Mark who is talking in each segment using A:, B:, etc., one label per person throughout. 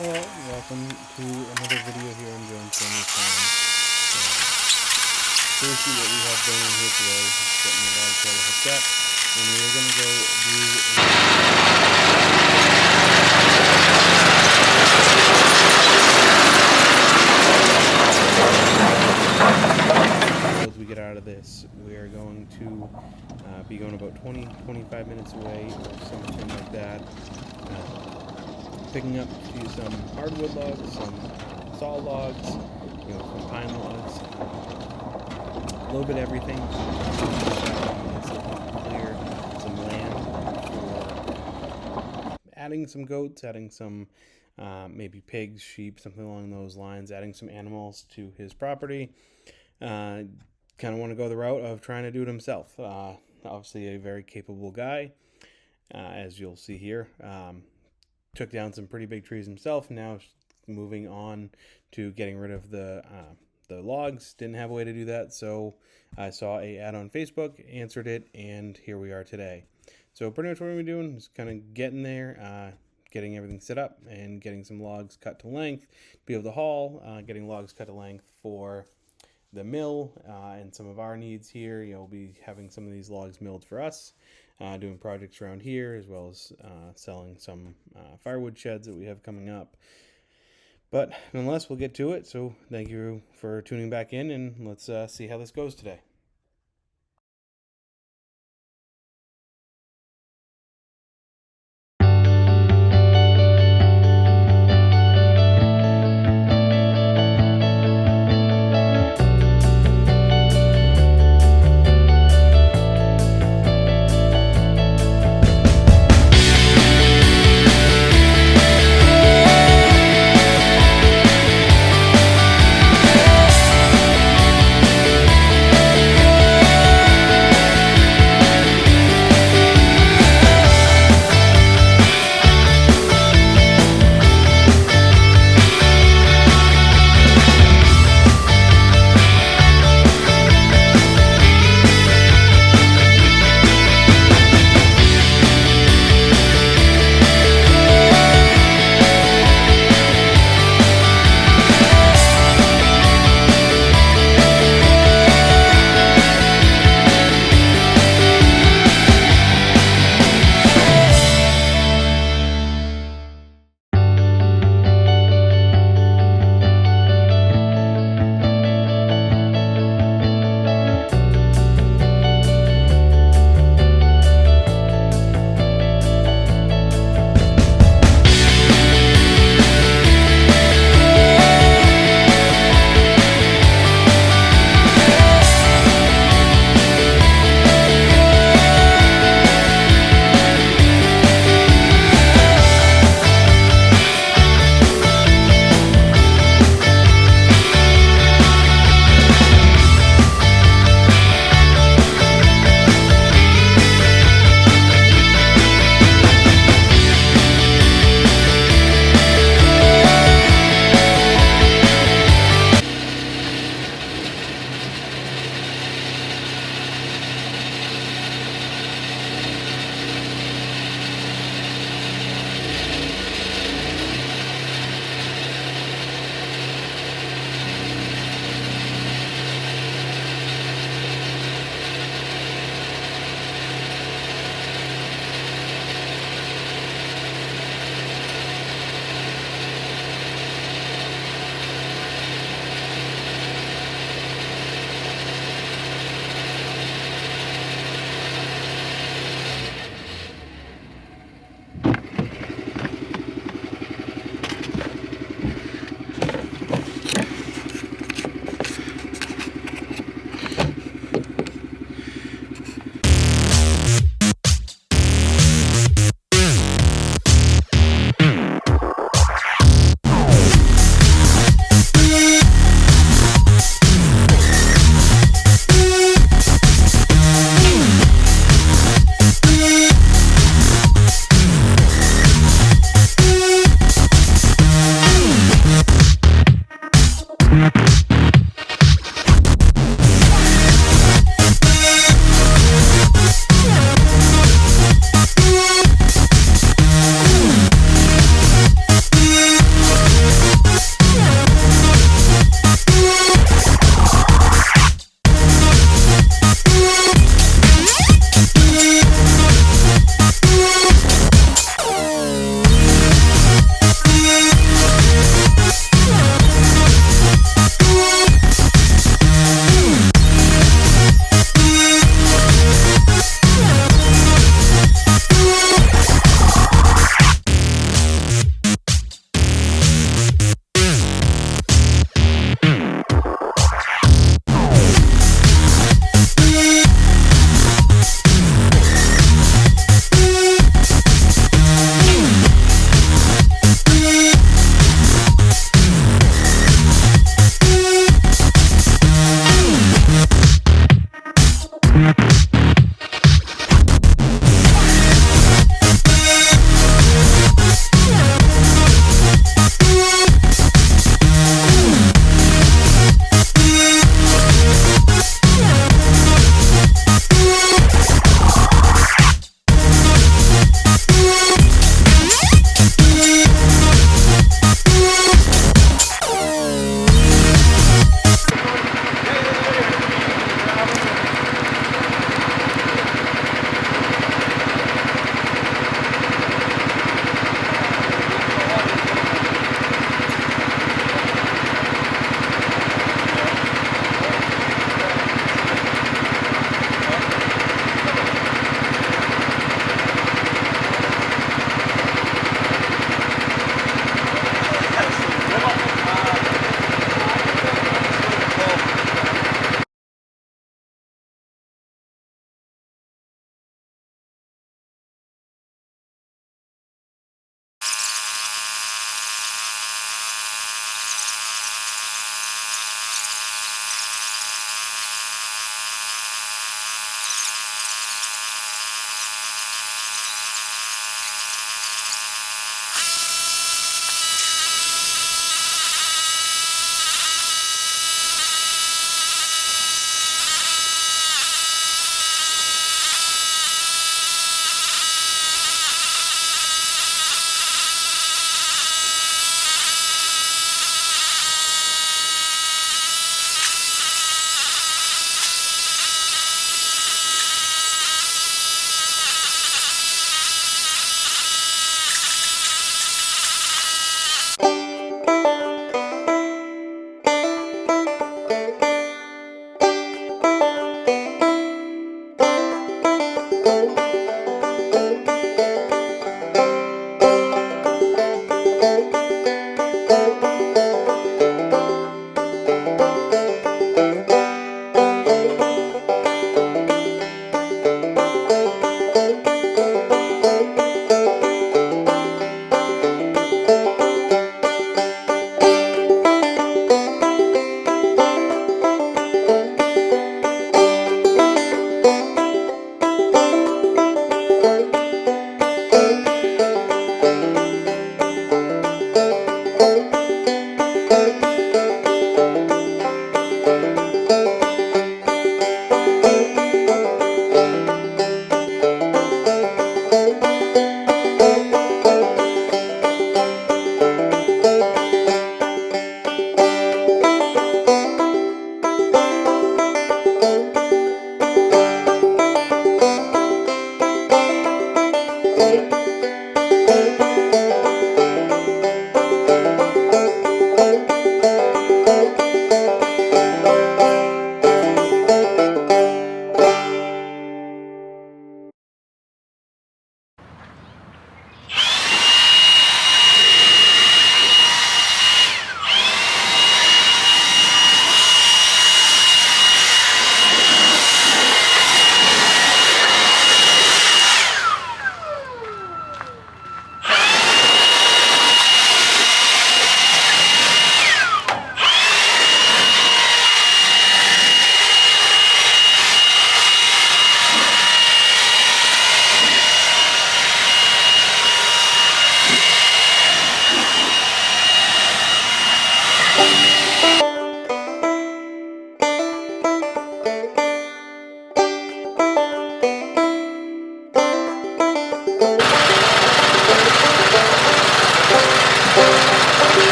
A: Hello, welcome to another video here on Jones Family Farm. Basically what we have going on here today is getting the log trailer hooked up, and we're going to go do as we get out of this. We are going to be going about 20-25 minutes away or something like that. Picking up some hardwood logs, some saw logs, some pine logs, a little bit of everything. Clear some land for adding some goats, adding some maybe pigs, sheep, something along those lines, adding some animals to his property. Kind of want to go the route of trying to do it himself. Obviously a very capable guy, as you'll see here. Took down some pretty big trees himself. Now moving on to getting rid of the logs. Didn't have a way to do that, so I saw a ad on Facebook, answered it, and here we are today. So pretty much what we're doing is kind of getting there, getting everything set up, and getting some logs cut to length to be able to haul. Getting logs cut to length for the mill and some of our needs here. We'll be having some of these logs milled for us. Doing projects around here, as well as selling some firewood sheds that we have coming up. But nonetheless, we'll get to it. So thank you for tuning back in, and let's see how this goes today.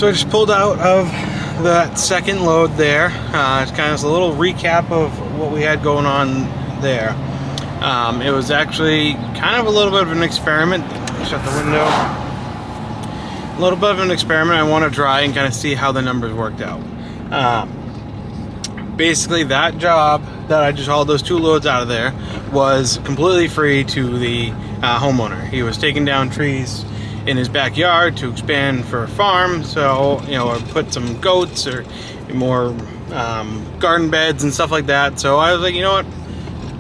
A: So I just pulled out of that second load there. It's kind of a little recap of what we had going on there. It was actually kind of a little bit of an experiment. Shut the window. A little bit of an experiment. I want to try and kind of see how the numbers worked out. Basically, that job that I just hauled those 2 loads out of there was completely free to the homeowner. He was taking down trees in his backyard to expand for a farm, so or put some goats or more garden beds and stuff like that. So I was like, you know what,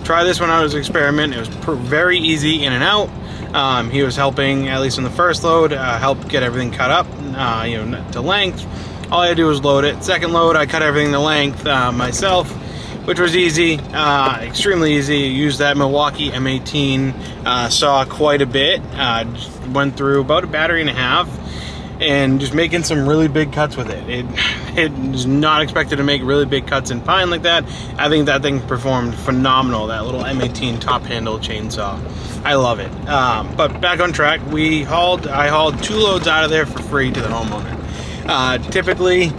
A: try this one out as an experiment. It was very easy in and out. He was helping, at least on the first load, help get everything cut up to length. All I had to do was load it. Second load, I cut everything to length myself, which was easy, extremely easy. Used that Milwaukee M18 saw quite a bit. Went through about a battery and a half, and just making some really big cuts with it. It was not expected to make really big cuts in pine like that. I think that thing performed phenomenal. That little M18 top handle chainsaw, I love it. But back on track, I hauled 2 loads out of there for free to the homeowner. Typically,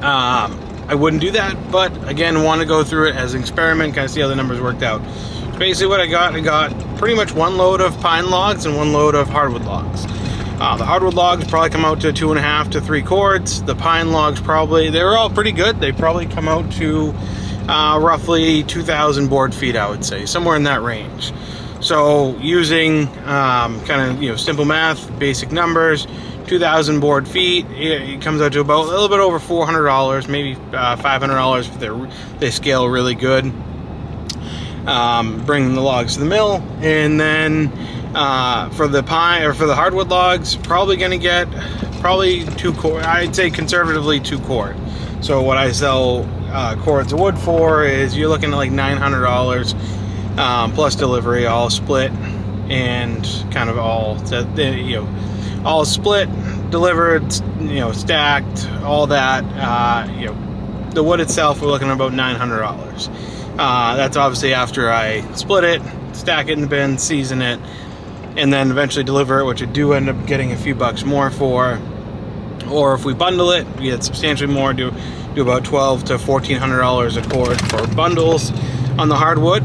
A: I wouldn't do that, but again, want to go through it as an experiment, kind of see how the numbers worked out. So basically what I got pretty much 1 load of pine logs and 1 load of hardwood logs. The hardwood logs probably come out to 2.5 to 3 cords. The pine logs they were all pretty good. They probably come out to roughly 2,000 board feet, I would say, somewhere in that range. So using kind of simple math, basic numbers, 2,000 board feet, it comes out to about a little bit over $400, maybe $500 if they scale really good. Bringing the logs to the mill, and then for the pine or for the hardwood logs, probably going to get 2 cord. I'd say conservatively 2 cord. So what I sell cords of wood for is you're looking at like $900 plus delivery, all split, and kind of all split, delivered, stacked, all that. The wood itself, we're looking at about $900. That's obviously after I split it, stack it in the bin, season it, and then eventually deliver it, which I do end up getting a few bucks more for. Or if we bundle it, we get substantially more, do about $1,200 to $1,400 a cord for bundles on the hardwood.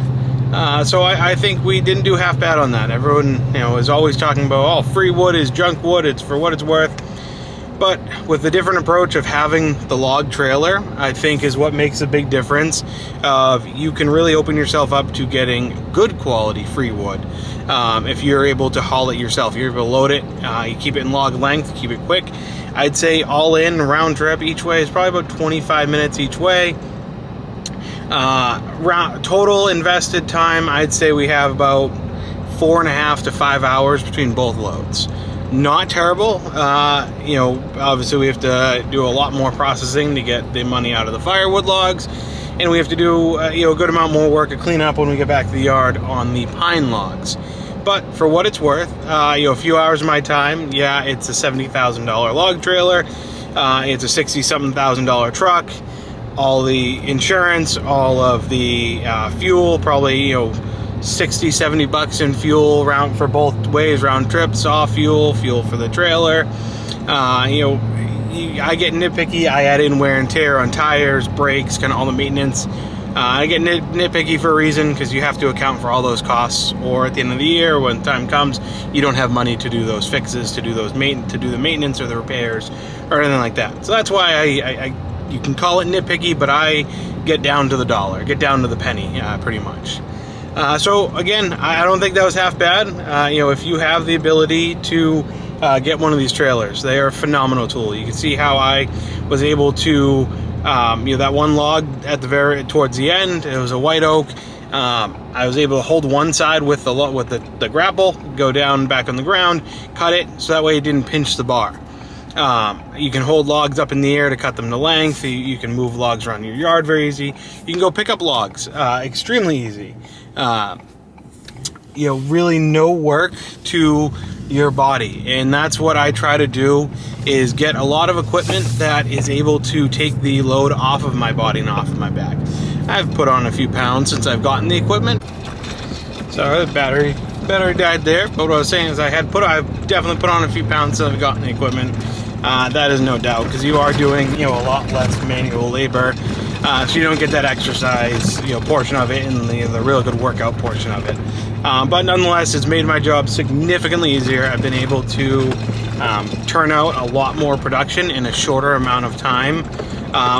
A: So I think we didn't do half bad on that. Everyone, is always talking about, free wood is junk wood, it's for what it's worth. But with the different approach of having the log trailer, I think is what makes a big difference. You can really open yourself up to getting good quality free wood. If you're able to haul it yourself, you're able to load it, you keep it in log length, keep it quick. I'd say all in, round trip each way is probably about 25 minutes each way. Total invested time, I'd say we have about 4.5 to 5 hours between both loads. Not terrible. Obviously we have to do a lot more processing to get the money out of the firewood logs, and we have to do a good amount more work to clean up when we get back to the yard on the pine logs. But for what it's worth, a few hours of my time, it's a $70,000 log trailer. It's a $60-something thousand truck. All the insurance, all of the fuel, probably $60-70 in fuel for both ways, round trips, saw fuel for the trailer. I get nitpicky. I add in wear and tear on tires, brakes, kind of all the maintenance. I get nitpicky for a reason, because you have to account for all those costs, or at the end of the year when time comes, you don't have money to do those fixes, to do the maintenance or the repairs or anything like that. So that's why you can call it nitpicky, but I get down to the dollar, get down to the penny, pretty much. So again, I don't think that was half bad. If you have the ability to get one of these trailers, they are a phenomenal tool. You can see how I was able to, that one log at towards the end, it was a white oak. I was able to hold one side with the grapple, go down back on the ground, cut it, so that way it didn't pinch the bar. You can hold logs up in the air to cut them to length. You can move logs around your yard very easy. You can go pick up logs, extremely easy. Really no work to your body, and that's what I try to do, is get a lot of equipment that is able to take the load off of my body and off of my back. I've put on a few pounds since I've gotten the equipment. Sorry, the battery died there, but what I was saying is I've definitely put on a few pounds since I've gotten the equipment. That is no doubt, because you are doing, a lot less manual labor, so you don't get that exercise, portion of it, and the real good workout portion of it. But nonetheless, it's made my job significantly easier. I've been able to turn out a lot more production in a shorter amount of time,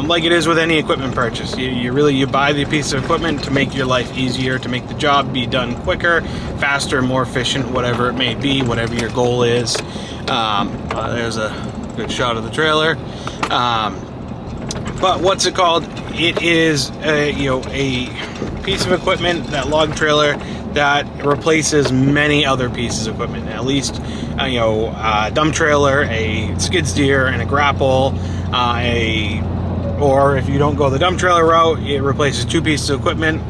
A: like it is with any equipment purchase. You buy the piece of equipment to make your life easier, to make the job be done quicker, faster, more efficient, whatever it may be, whatever your goal is. There's a good shot of the trailer. But what's it called? It is a piece of equipment, that log trailer, that replaces many other pieces of equipment. At least, a dump trailer, a skid steer, and a grapple. Or if you don't go the dump trailer route, it replaces 2 pieces of equipment.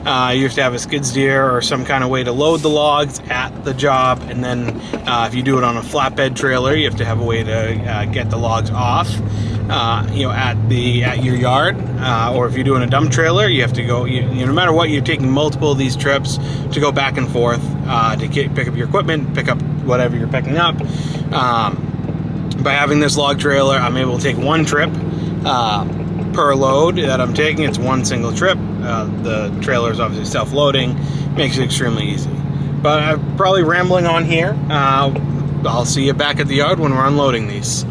A: You have to have a skid steer or some kind of way to load the logs at the job, and then if you do it on a flatbed trailer, you have to have a way to get the logs off, at your yard. Or if you're doing a dump trailer, you have to go. No matter what, you're taking multiple of these trips to go back and forth to pick up your equipment, pick up whatever you're picking up. By having this log trailer, I'm able to take 1 trip per load that I'm taking. It's 1 single trip. The trailer is obviously self-loading, makes it extremely easy. But I'm probably rambling on here. I'll see you back at the yard when we're unloading these.